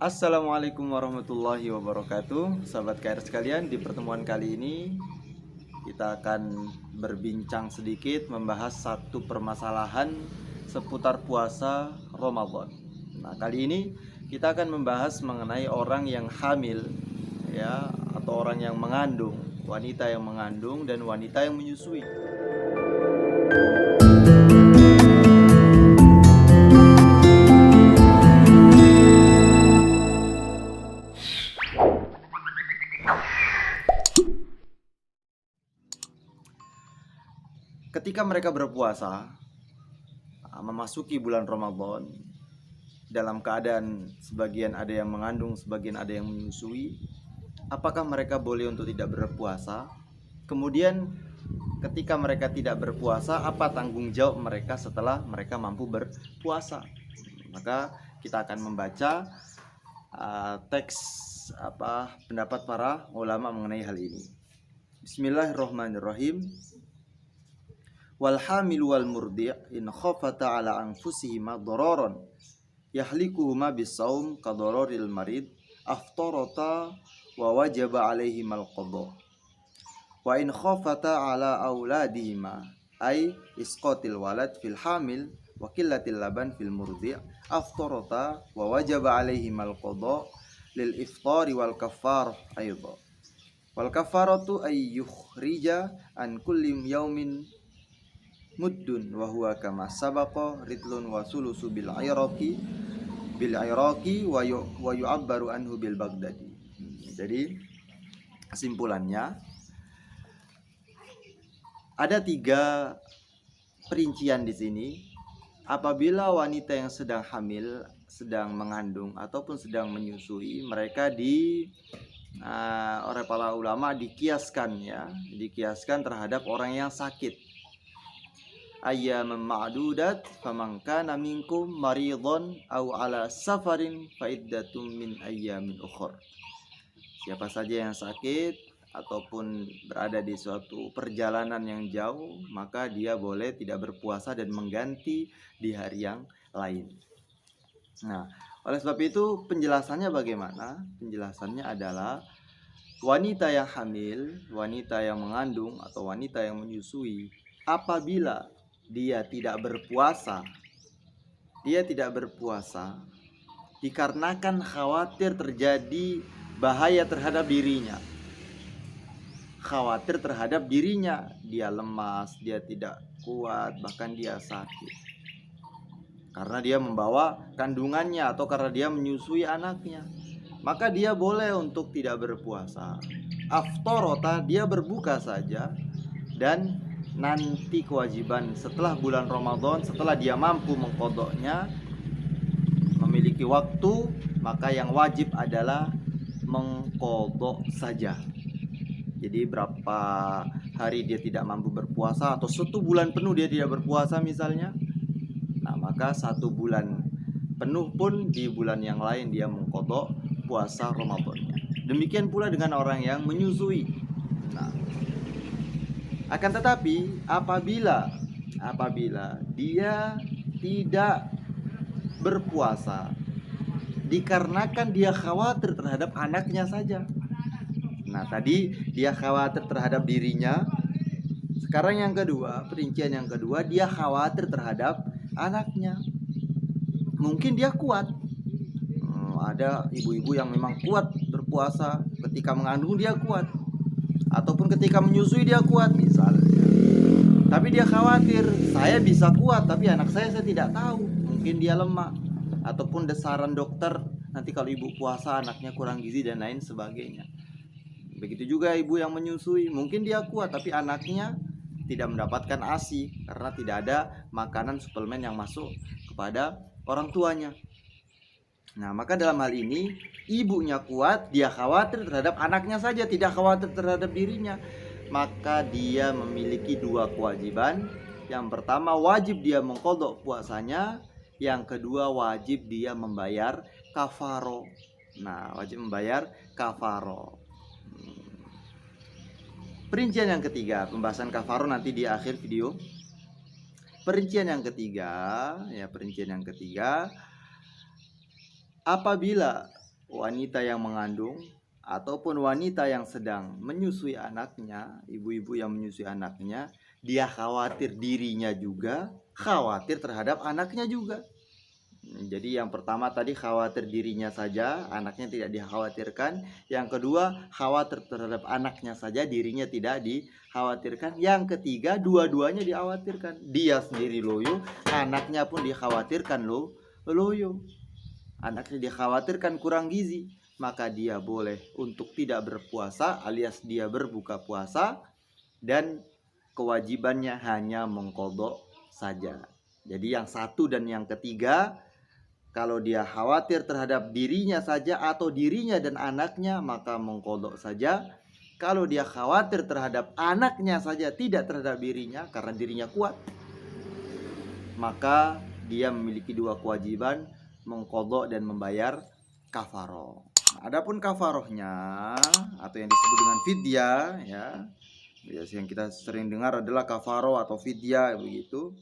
Assalamualaikum warahmatullahi wabarakatuh. Sahabat KR sekalian, di pertemuan kali ini kita akan berbincang sedikit membahas satu permasalahan seputar puasa Ramadan. Nah, kali ini kita akan membahas mengenai orang yang hamil ya, atau orang yang mengandung, wanita yang mengandung dan wanita yang menyusui. Ketika mereka berpuasa, memasuki bulan Ramadan, dalam keadaan sebagian ada yang mengandung, sebagian ada yang menyusui, apakah mereka boleh untuk tidak berpuasa? Kemudian ketika mereka tidak berpuasa, apa tanggung jawab mereka setelah mereka mampu berpuasa? Maka kita akan membaca teks pendapat para ulama mengenai hal ini. Bismillahirrahmanirrahim. Wal hamil wal murdi' in khafata ala anfusihima dararan yahlikuhuma bisaum kadararil marid aftarata wa wajaba alaihimal qada wa in khafata ala auladihima ay isqatil walad fil hamil wa qillatil laban fil murdi' aftarata wa wajaba alaihimal qada lil iftari wal kaffar aidha wal kaffaratu ay yukhrija an kulli yaumin muddun wa huwa kama sabaqa ridlun wa sulusu bil iraqi wa yu'abbaru anhu bil baghdadi. Jadi kesimpulannya ada 3 perincian di sini. Apabila wanita yang sedang hamil, sedang mengandung ataupun sedang menyusui, mereka oleh para ulama dikiaskan terhadap orang yang sakit. Ayyaman ma'dudat faman kana minkum maridhan aw ala safarin fa iddatum min ayyamin ukhra. Siapa saja yang sakit ataupun berada di suatu perjalanan yang jauh, maka dia boleh tidak berpuasa dan mengganti di hari yang lain. Nah, oleh sebab itu penjelasannya bagaimana? Penjelasannya adalah wanita yang hamil, wanita yang mengandung atau wanita yang menyusui, apabila dia tidak berpuasa dikarenakan khawatir terjadi bahaya terhadap dirinya, dia lemas, dia tidak kuat, bahkan dia sakit karena dia membawa kandungannya atau karena dia menyusui anaknya, maka dia boleh untuk tidak berpuasa. Aftarota, dia berbuka saja, dan nanti kewajiban setelah bulan Ramadan, setelah dia mampu mengqadanya, memiliki waktu, maka yang wajib adalah mengqadha saja. Jadi berapa hari dia tidak mampu berpuasa atau 1 bulan penuh dia tidak berpuasa misalnya, nah maka 1 bulan penuh pun di bulan yang lain dia mengqadha puasa Ramadannya. Demikian pula dengan orang yang menyusui. Nah, akan tetapi apabila dia tidak berpuasa dikarenakan dia khawatir terhadap anaknya saja. Nah, tadi dia khawatir terhadap dirinya. Sekarang yang kedua, perincian yang kedua, dia khawatir terhadap anaknya. Mungkin dia kuat. Ada ibu-ibu yang memang kuat berpuasa, ketika mengandung dia kuat, ataupun ketika menyusui dia kuat misalnya. Tapi dia khawatir, saya bisa kuat tapi anak saya tidak tahu, mungkin dia lemah, ataupun desaran dokter nanti kalau ibu puasa anaknya kurang gizi dan lain sebagainya. Begitu juga ibu yang menyusui, mungkin dia kuat tapi anaknya tidak mendapatkan ASI karena tidak ada makanan suplemen yang masuk kepada orang tuanya. Nah, maka dalam hal ini ibunya kuat, dia khawatir terhadap anaknya saja, tidak khawatir terhadap dirinya. Maka dia memiliki 2 kewajiban. Yang pertama, wajib dia mengqadha puasanya. Yang kedua, wajib dia membayar kafaro. Nah, wajib membayar kafaro. Perincian yang ketiga, pembahasan kafaro nanti di akhir video. Perincian yang ketiga, apabila wanita yang mengandung ataupun wanita yang sedang menyusui anaknya, ibu-ibu yang menyusui anaknya, dia khawatir dirinya juga, khawatir terhadap anaknya juga. Jadi yang pertama tadi khawatir dirinya saja, anaknya tidak dikhawatirkan. Yang kedua khawatir terhadap anaknya saja, dirinya tidak dikhawatirkan. Yang ketiga dua-duanya dikhawatirkan. Dia sendiri loyo, anaknya pun dikhawatirkan loyo. Anaknya dikhawatirkan kurang gizi, maka dia boleh untuk tidak berpuasa alias dia berbuka puasa, dan kewajibannya hanya mengqadha saja. Jadi yang satu dan yang ketiga, kalau dia khawatir terhadap dirinya saja atau dirinya dan anaknya, maka mengqadha saja. Kalau dia khawatir terhadap anaknya saja, tidak terhadap dirinya karena dirinya kuat, maka dia memiliki dua kewajiban, mengqadha dan membayar kafaroh. Adapun kafarohnya atau yang disebut dengan fidyah, ya, yang kita sering dengar adalah kafaroh atau fidyah begitu.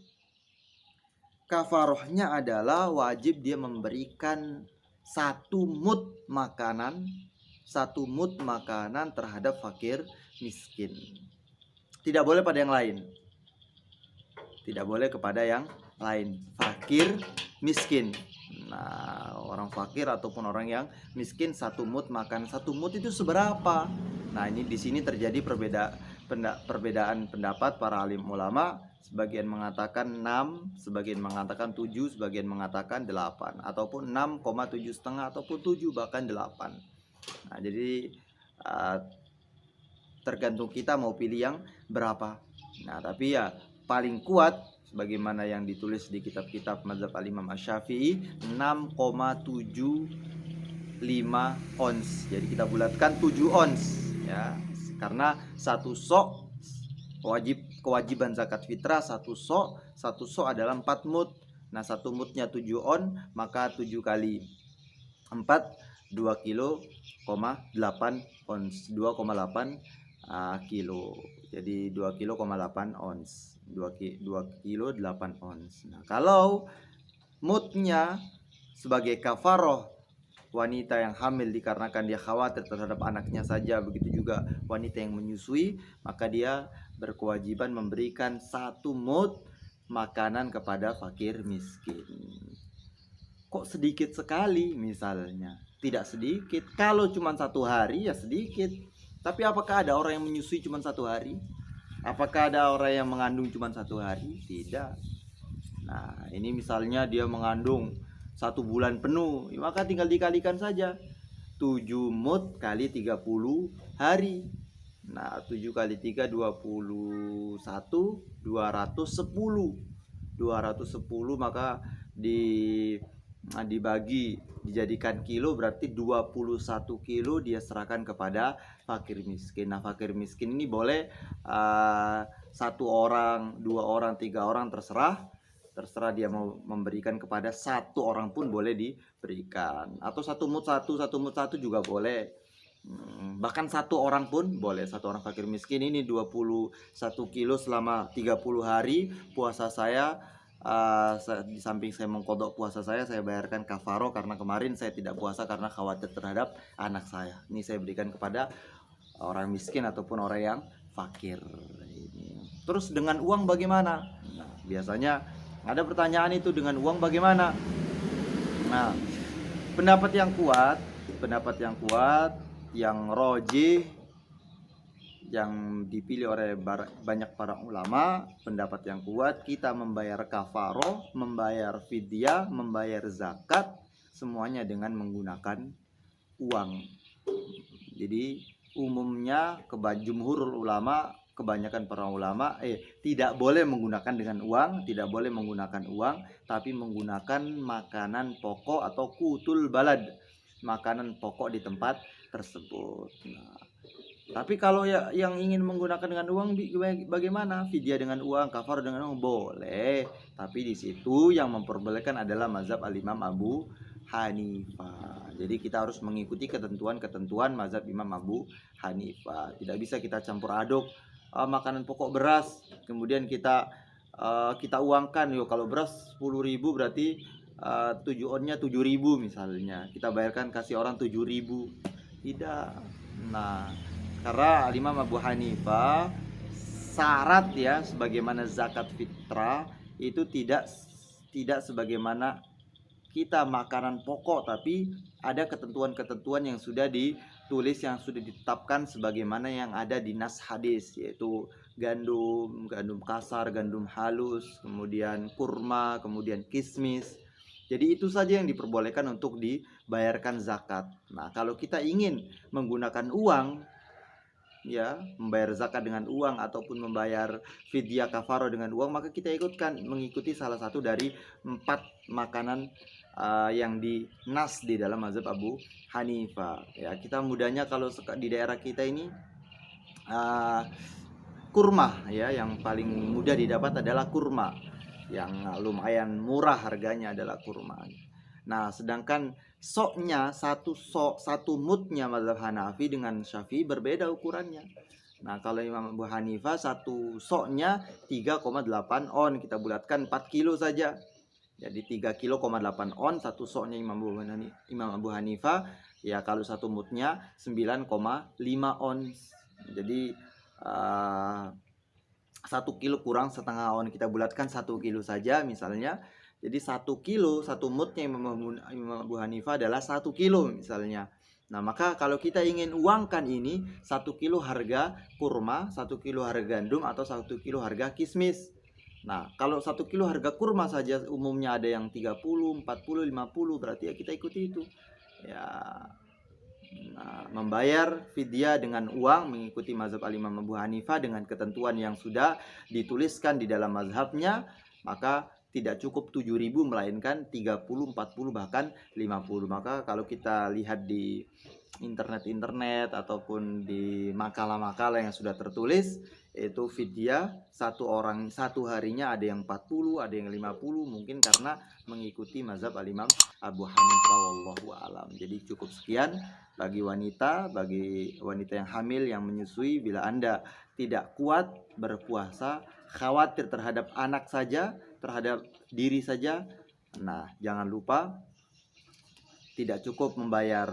Kafarohnya adalah wajib dia memberikan satu mud makanan terhadap fakir miskin. Tidak boleh pada yang lain. Tidak boleh kepada yang lain. Fakir miskin. Nah, orang fakir ataupun orang yang miskin satu mud makan. Satu mud itu seberapa? Nah, ini di sini terjadi perbedaan pendapat para alim ulama. Sebagian mengatakan 6, sebagian mengatakan 7, sebagian mengatakan 8, ataupun 6,7,5 ataupun 7 bahkan 8. Nah, jadi tergantung kita mau pilih yang berapa. Nah, tapi ya paling kuat sebagaimana yang ditulis di kitab-kitab mazhab al-Imam Asy-Syafi'i 6,75 ons. Jadi kita bulatkan 7 ons ya. Karena satu sok kewajiban zakat fitrah, satu sok adalah 4 mud. Nah, satu mudnya 7 on, maka 7 kali 4 2 kilo, 8 ons, 2,8 kilo. Jadi 2 kilo, 8 ons. 2 kilo 8 ons. Nah, kalau mudnya sebagai kafaroh wanita yang hamil dikarenakan dia khawatir terhadap anaknya saja, begitu juga wanita yang menyusui, maka dia berkewajiban memberikan 1 mud makanan kepada fakir miskin. Kok sedikit sekali misalnya? Tidak sedikit. Kalau cuma 1 hari ya sedikit. Tapi apakah ada orang yang menyusui cuma 1 hari? Apakah ada orang yang mengandung cuma 1 hari? Tidak. Nah, ini misalnya dia mengandung 1 bulan penuh, maka tinggal dikalikan saja 7 mud kali 30 hari. Nah, 7 kali 3 21, 210. 210 maka dibagi dijadikan kilo, berarti 21 kilo dia serahkan kepada fakir miskin. Nah, fakir miskin ini boleh 1 orang, 2 orang, 3 orang, terserah dia mau memberikan kepada 1 orang pun boleh diberikan, atau 1 mud 1 juga boleh. Bahkan 1 orang pun boleh. 1 orang fakir miskin ini 21 kilo selama 30 hari puasa saya. Di samping saya mengqadha puasa saya bayarkan kafaroh karena kemarin saya tidak puasa karena khawatir terhadap anak saya. Ini saya berikan kepada orang miskin ataupun orang yang fakir. Terus dengan uang bagaimana? Nah, biasanya ada pertanyaan itu, dengan uang bagaimana? Nah, pendapat yang kuat, yang rojih, yang dipilih oleh banyak para ulama, pendapat yang kuat, kita membayar kafaroh, membayar fidyah, membayar zakat, semuanya dengan menggunakan uang. Jadi umumnya jumhurul ulama, kebanyakan para ulama tidak boleh menggunakan dengan uang, tapi menggunakan makanan pokok atau kutul balad, makanan pokok di tempat tersebut. Nah, tapi kalau yang ingin menggunakan dengan uang bagaimana? Fidyah dengan uang, kafarah dengan uang boleh, tapi di situ yang memperbolehkan adalah mazhab al-Imam Abu Hanifah. Jadi kita harus mengikuti ketentuan mazhab Imam Abu Hanifah. Tidak bisa kita campur aduk makanan pokok beras, kemudian kita uangkan. Kalau beras 10.000 berarti 7 onnya 7.000 misalnya, kita bayarkan kasih orang 7.000, tidak. Nah, karena Imam Abu Hanifah syarat ya sebagaimana zakat fitrah itu tidak sebagaimana kita makanan pokok, tapi ada ketentuan-ketentuan yang sudah ditulis, yang sudah ditetapkan sebagaimana yang ada di nas hadis, yaitu gandum kasar, gandum halus, kemudian kurma, kemudian kismis. Jadi itu saja yang diperbolehkan untuk dibayarkan zakat. Nah, kalau kita ingin menggunakan uang, ya, membayar zakat dengan uang ataupun membayar fidyah kafaro dengan uang, maka kita mengikuti salah satu dari 4 makanan yang di nas di dalam mazhab Abu Hanifah. Ya, kita mudahnya kalau di daerah kita ini kurma, ya, yang paling mudah didapat adalah kurma, yang lumayan murah harganya adalah kurma. Nah, sedangkan soknya satu mudnya mazhab Hanafi dengan Syafi'i berbeda ukurannya. Nah, kalau Imam Abu Hanifah satu soknya 3,8 on, kita bulatkan 4 kilo saja. Jadi 3,8 on satu soknya Imam Abu Hanifah. Ya, kalau satu mudnya 9,5 on. Jadi 1 kilo kurang setengah on, kita bulatkan 1 kilo saja misalnya. Jadi 1 kilo, satu mudnya Imam Abu Hanifah adalah 1 kilo misalnya. Nah, maka kalau kita ingin uangkan ini 1 kilo harga kurma, 1 kilo harga gandum, atau 1 kilo harga kismis. Nah, kalau 1 kilo harga kurma saja umumnya ada yang 30, 40, 50, berarti ya kita ikuti itu. Ya, nah, membayar fidyah dengan uang mengikuti mazhab Imam Abu Hanifah dengan ketentuan yang sudah dituliskan di dalam mazhabnya, maka tidak cukup 7.000 melainkan 30, 40, bahkan 50. Maka kalau kita lihat di internet ataupun di makalah-makalah yang sudah tertulis, itu fidyah satu orang satu harinya ada yang 40, ada yang 50, mungkin karena mengikuti mazhab Imam Abu Hanifah, wallahu alam. Jadi cukup sekian bagi wanita yang hamil, yang menyusui. Bila Anda tidak kuat berpuasa, khawatir terhadap anak saja, terhadap diri saja, nah jangan lupa tidak cukup membayar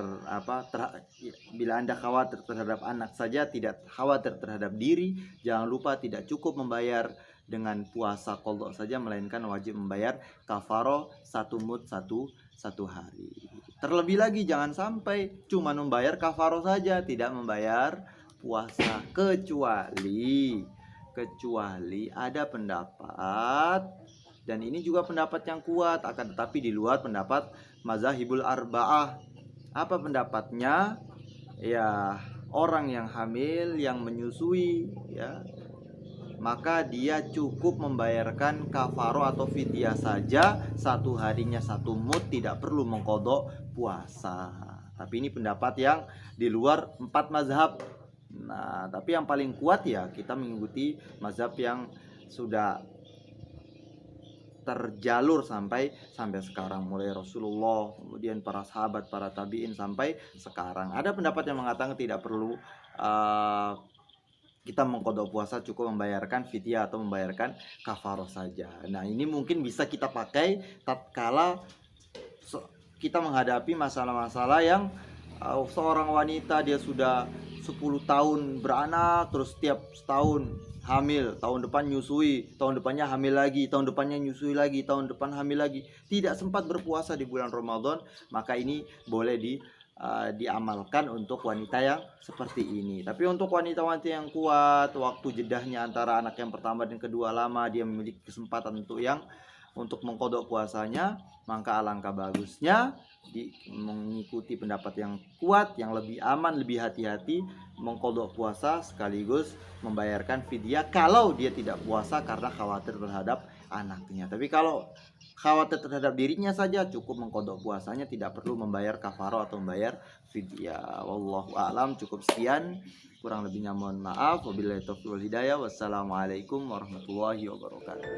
bila Anda khawatir terhadap anak saja, tidak khawatir terhadap diri, jangan lupa tidak cukup membayar dengan puasa qadha saja, melainkan wajib membayar kafaroh 1 mud satu hari. Terlebih lagi jangan sampai cuma membayar kafaroh saja, tidak membayar puasa, kecuali ada pendapat, dan ini juga pendapat yang kuat, akan tetapi di luar pendapat mazahibul arba'ah. Apa pendapatnya? Ya, orang yang hamil, yang menyusui, ya, maka dia cukup membayarkan kafaro atau fidyah saja, satu harinya 1 mud, tidak perlu mengqadha puasa. Tapi ini pendapat yang di luar 4 mazhab. Nah, tapi yang paling kuat ya kita mengikuti mazhab yang sudah terjalur sampai sekarang, mulai Rasulullah, kemudian para sahabat, para tabi'in sampai sekarang. Ada pendapat yang mengatakan tidak perlu kita mengqadha puasa, cukup membayarkan fidyah atau membayarkan kafaroh saja. Nah, ini mungkin bisa kita pakai tatkala kita menghadapi masalah-masalah yang seorang wanita dia sudah 10 tahun beranak, terus tiap setahun hamil, tahun depan nyusui, tahun depannya hamil lagi, tahun depannya nyusui lagi, tahun depan hamil lagi, tidak sempat berpuasa di bulan Ramadan, maka ini boleh diamalkan untuk wanita yang seperti ini. Tapi untuk wanita-wanita yang kuat, waktu jedahnya antara anak yang pertama dan kedua lama, dia memiliki kesempatan untuk mengqadha puasanya, maka alangkah bagusnya mengikuti pendapat yang kuat, yang lebih aman, lebih hati-hati, mengqadha puasa sekaligus membayarkan fidyah kalau dia tidak puasa karena khawatir terhadap anaknya. Tapi kalau khawatir terhadap dirinya saja, cukup mengqadha puasanya, tidak perlu membayar kafaroh atau membayar fidyah. Wallahu a'lam. Cukup sekian, kurang lebihnya mohon maaf. Wabillahi taufiq wal hidayah. Wassalamualaikum warahmatullahi wabarakatuh.